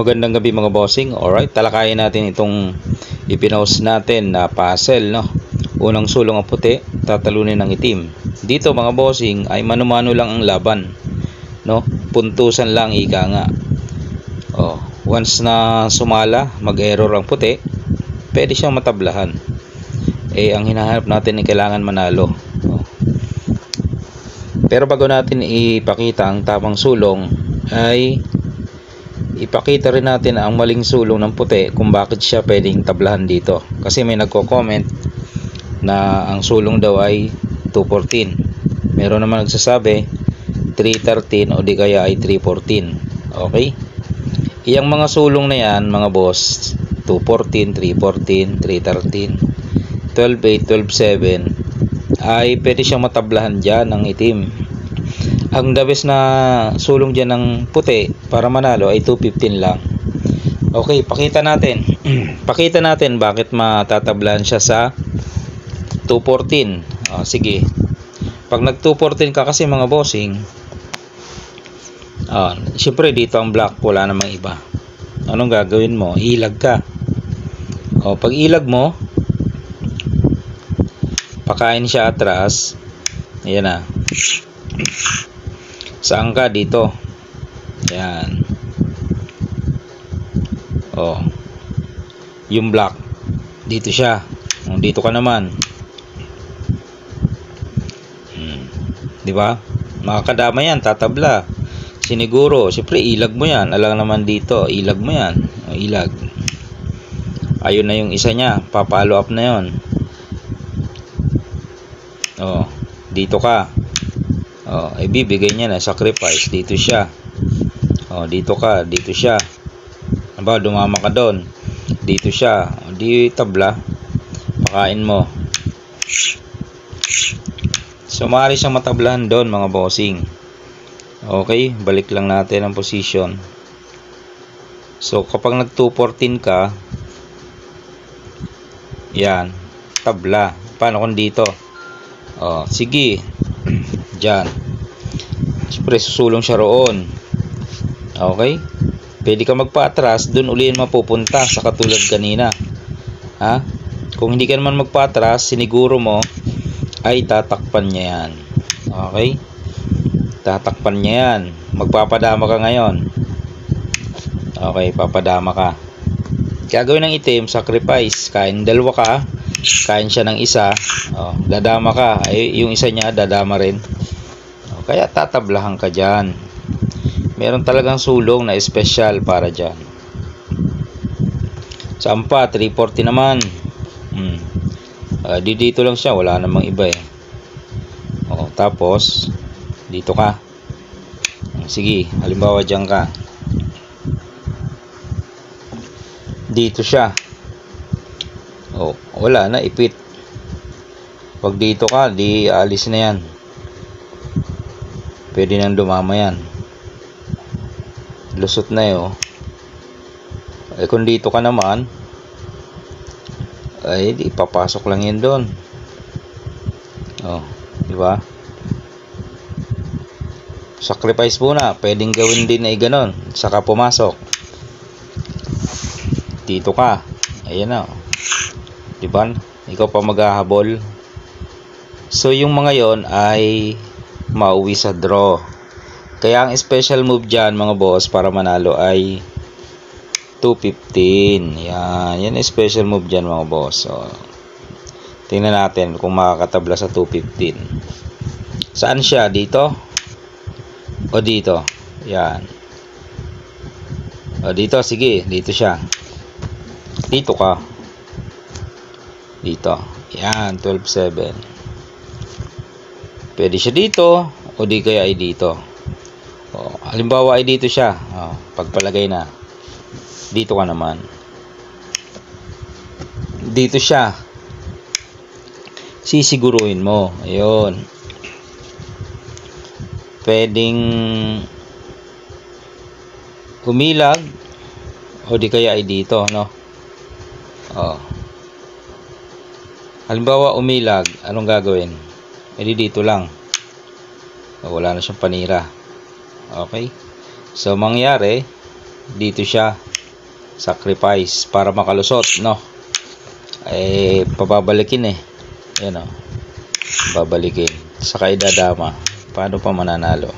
Magandang gabi mga bossing. Alright, talakayin natin itong ipinost natin na puzzle, no? Unang sulong ang puti, tatalunin ng itim. Dito mga bossing ay mano-mano lang ang laban, no? Puntusan lang, ika nga. Once na sumala, mag-error ang puti, pwede siyang matablahan. Ang hinahanap natin ay kailangan manalo. Pero bago natin ipakita ang tamang sulong, ay ipakita rin natin ang maling sulong ng puti kung bakit siya pwedeng tablahan dito. Kasi may nagko-comment na ang sulong daw ay 214. Meron naman nagsasabi 313 o di kaya ay 314. Okay? Iyang mga sulong na yan mga boss, 214, 314, 313, 12.8, 12.7 ay pwede siyang matablahan dyan ng itim. Ang the best na sulong dyan ng puti para manalo ay 215 lang. Okay, pakita natin. Pakita natin bakit matatablahan siya sa 214. Sige. Pag nag 214 ka kasi mga bossing, syempre dito ang black, wala namang iba. Anong gagawin mo? Ilag ka. Pag ilag mo, pakain siya atras. Ayan na. Saan ka? Dito. Yan. Yung black. Dito siya. Dito ka naman. Di ba? Makakadama yan. Tatabla. Siniguro. Siyempre, ilag mo yan. Alang naman dito. Ilag mo yan. Ilag. Ayun na yung isa niya. Papalo up na yon. Dito ka. Ibibigay niya na sacrifice. Dito siya. Dito ka. Dito siya. Dumama ka doon. Dito siya. Di tabla. Pakain mo. So, maaari siyang matablahan doon mga bossing. Okay. Balik lang natin ang position. So, kapag nag 214 ka, yan. Tabla. Paano kung dito? Sige. Diyan. Siyempre, susulong siya roon. Okay? Pwede ka magpa-atras, dun uliin mapupunta sa katulad kanina. Kung hindi ka naman magpa-atras, siniguro mo, ay tatakpan niya yan. Okay? Tatakpan niya yan. Magpapadama ka ngayon. Okay, papadama ka. Gagawin ng itim, sacrifice. Kain dalawa ka, kain siya ng isa. Dadama ka. Yung isa niya, dadama rin. Kaya tatablahan ka dyan. Meron talagang sulong na special para dyan. Sampa, 340 naman. Dito lang siya. Wala namang iba eh. Tapos, dito ka. Sige, halimbawa dyan ka. Dito siya. Wala na, ipit. Pag dito ka, di alis na yan. Pwede nang dumama yan. Lusot na yun. Kung dito ka naman, ay di papasok lang yan doon. Di ba? Sacrifice muna. Pwedeng gawin din ay ganon. Saka pumasok. Dito ka. Ayan na. Di ba? Ikaw pa maghahabol. So yung mga yon ay mauwi sa draw. Kaya ang special move dyan mga boss para manalo ay 215. Yan ang special move dyan mga boss. Tingnan natin kung makakatabla sa 215. Saan siya? Dito? O dito? Yan. Dito, sige. Dito siya. Dito ka. Dito. Yan, 12.7. Pwede siya dito o di kaya ay dito. Halimbawa ay dito siya. Pagpalagay na. Dito ka naman. Dito siya. Sisiguruhin mo. Ayun. Pwedeng umilag o di kaya ay dito, no? Halimbawa umilag, anong gagawin? Dito lang. Wala na siyang panira. Okay? So, mangyari, dito siya. Sacrifice para makalusot, no? Pababalikin Yan babalikin. Saka idadama. Paano pa mananalo?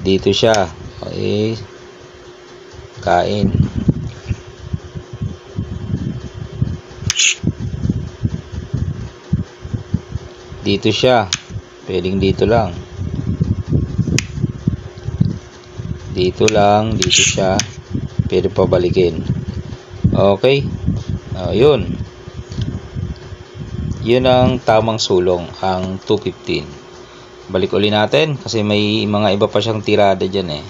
Dito siya. Kain. Dito siya. Pwedeng dito lang. Dito siya. Pwede pabalikin. Okay. Yun. Yun ang tamang sulong, ang 215. Balik uli natin kasi may mga iba pa siyang tirada dyan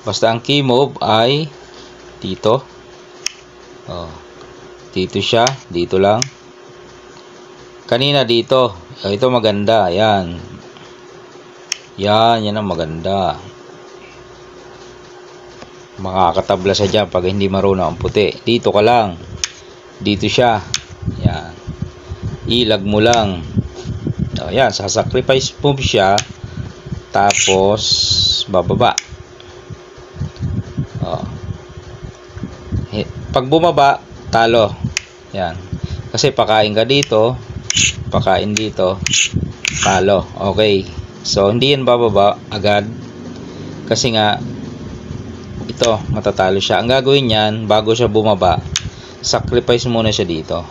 Basta ang key move ay dito. Dito siya. Dito lang. Kanina dito. Ito maganda. Yan. Yan ang maganda. Makakatabla siya dyan pag hindi marunong ang puti. Dito ka lang. Dito siya. Yan. Ilag mo lang. Yan. Sasacrifice move siya. Tapos bababa. Pag bumaba, talo. Yan. Kasi pakain ka dito. Pakain dito. Talo. Okay. So, hindi yan bababa agad. Kasi nga, ito, matatalo siya. Ang gagawin niyan, bago siya bumaba, sacrifice muna siya dito.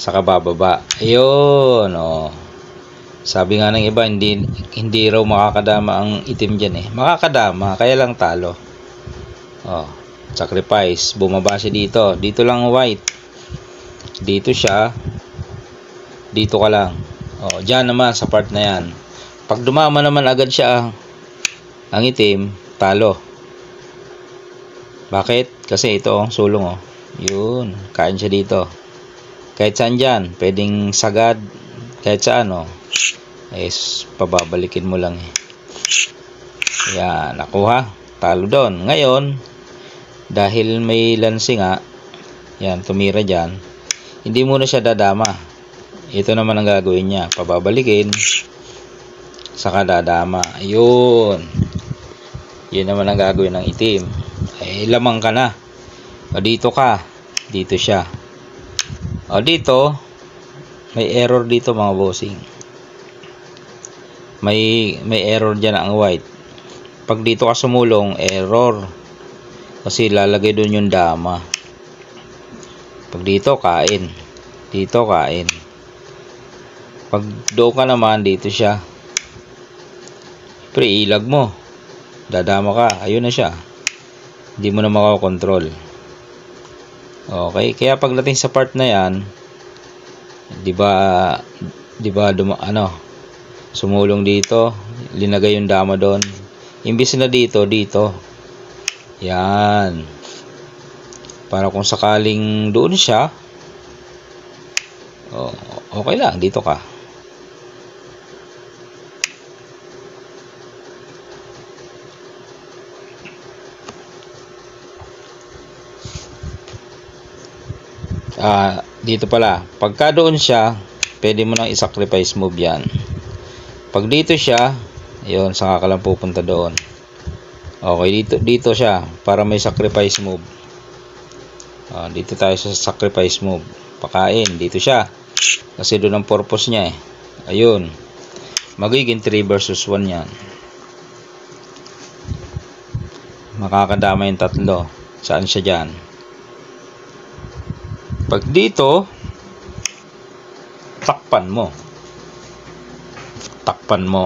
Saka bababa. Ayun, Sabi nga ng iba, hindi raw makakadama ang itim dyan Makakadama, kaya lang talo. Sacrifice. Bumaba siya dito. Dito lang white. Dito siya. Dito ka lang. Dyan naman sa part na yan. Pag dumama naman agad siya ang itim, talo. Bakit? Kasi ito sulong Yun. Kain siya dito. Kahit saan dyan. Pwedeng sagad. Kahit saan pababalikin mo lang Yan. Nakuha. Talo doon. Ngayon, dahil may lansi nga, yan, tumira dyan, hindi muna siya dadama. Ito naman ang gagawin niya. Pababalikin. Saka dadama. Ayun. Yun naman ang gagawin ng itim. Lamang ka na. Dito ka. Dito siya. Dito, may error dito mga bossing. May error dyan ang white. Pag dito ka sumulong, error. Kasi lalagay doon yung dama. Pag dito, kain. Dito, kain. Pag doon ka naman, dito siya. Pero ilag mo. Dadama ka. Ayun na siya. Hindi mo na makakontrol. Okay? Kaya pagdating sa part na yan, di ba sumulong dito, linagay yung dama doon. Imbis na dito. Yan. Para kung sakaling doon siya, okay lang, dito ka. Dito pala. Pagka doon siya, pwede mo nang i-sacrifice move yan. Pag dito siya, yun, saka ka lang pupunta doon. Okay, dito siya para may sacrifice move. Dito tayo sa sacrifice move. Pakain, dito siya. Kasi doon ang purpose niya Ayun. Magiging 3 versus 1 yan. Makakadama yung tatlo. Saan siya dyan? Pag dito, takpan mo.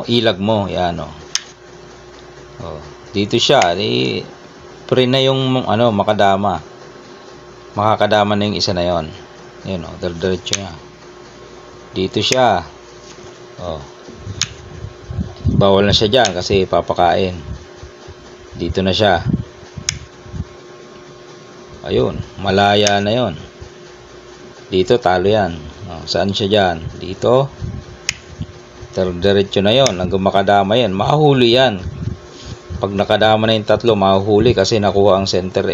Ilag mo. Yan dito siya, pre na yung makadama. Makakadama na yung isa na yon. Yun diretso niya. Dito siya. Bawal na siya dyan kasi papakain. Dito na siya. Ayun, malaya na yon. Dito talo yan. Saan siya dyan? Dito. Diretso na yon. Hanggang makadama yan. Mahuli yan. Pag nakadama na yung tatlo, mahuhuli kasi nakuha ang center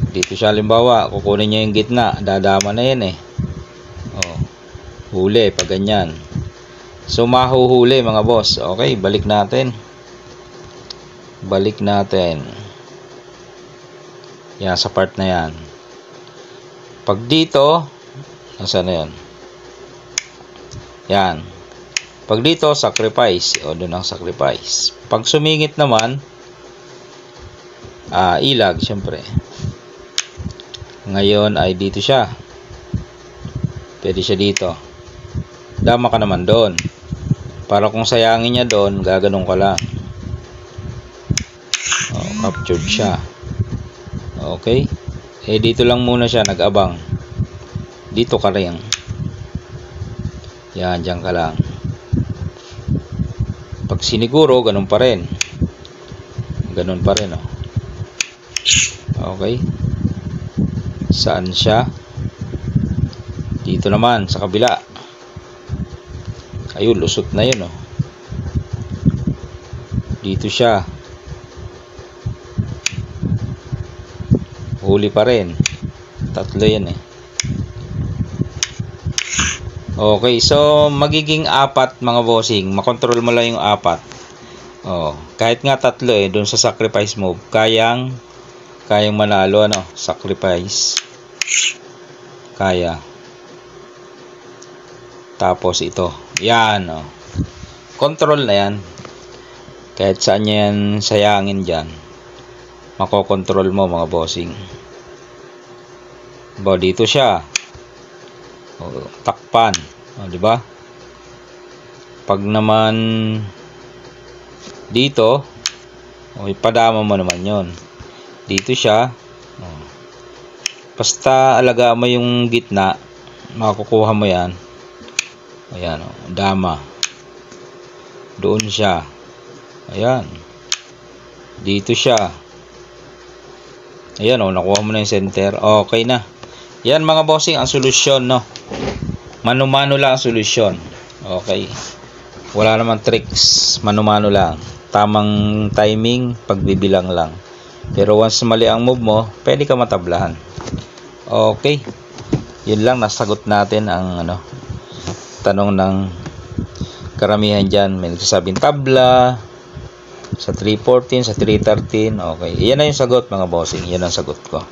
Dito siya halimbawa, kukunin niya yung gitna, dadama na yan huli pag ganyan. So mahuhuli mga boss. Okay, balik natin. Balik natin. Yan, sa part na yan. Pag dito, nasaan na yan? Yan. Pag dito, sacrifice. O, doon ang sacrifice. Pag sumingit naman, ilag, syempre. Ngayon ay dito siya. Pwede siya dito. Dama ka naman doon. Para kung sayangin niya doon, gaganong ka lang. O, captured siya. Okay. Dito lang muna siya nag-abang. Dito ka rin. Yan, dyan ka lang. Pag siniguro, ganun pa rin. Ganun pa rin, oh. Okay. Saan siya? Dito naman, sa kabila. Ayun, lusot na yun, oh. Dito siya. Huli pa rin. Tatlo yan, eh. Okay, so magiging 4 mga bossing. Makontrol mo lang yung 4. Kahit nga 3 doon sa sacrifice move, kayang manalo, ano, sacrifice. Kaya. Tapos ito. Yan, oh. Control na yan. Kahit saan yan sayangin dyan, makokontrol mo mga bossing. Dito siya. Takpan. Di ba? Pag naman dito, ipadama mo naman yon. Dito siya. Basta alagaan mo yung gitna, makukuha mo yan. Ayan, dama. Doon siya. Ayan. Dito siya. Ayan, nakuha mo na yung center. Okay na. Yan mga bossing, ang solusyon, no? Mano-mano lang ang solusyon. Okay. Wala namang tricks. Mano-mano lang. Tamang timing, pagbibilang lang. Pero once mali ang move mo, pwede ka matablahan. Okay. Yun lang, nasagot natin ang tanong ng karamihan dyan. May nagsasabing tabla sa 314, sa 313. Okay. Yan na yung sagot mga bossing. Yan ang sagot ko.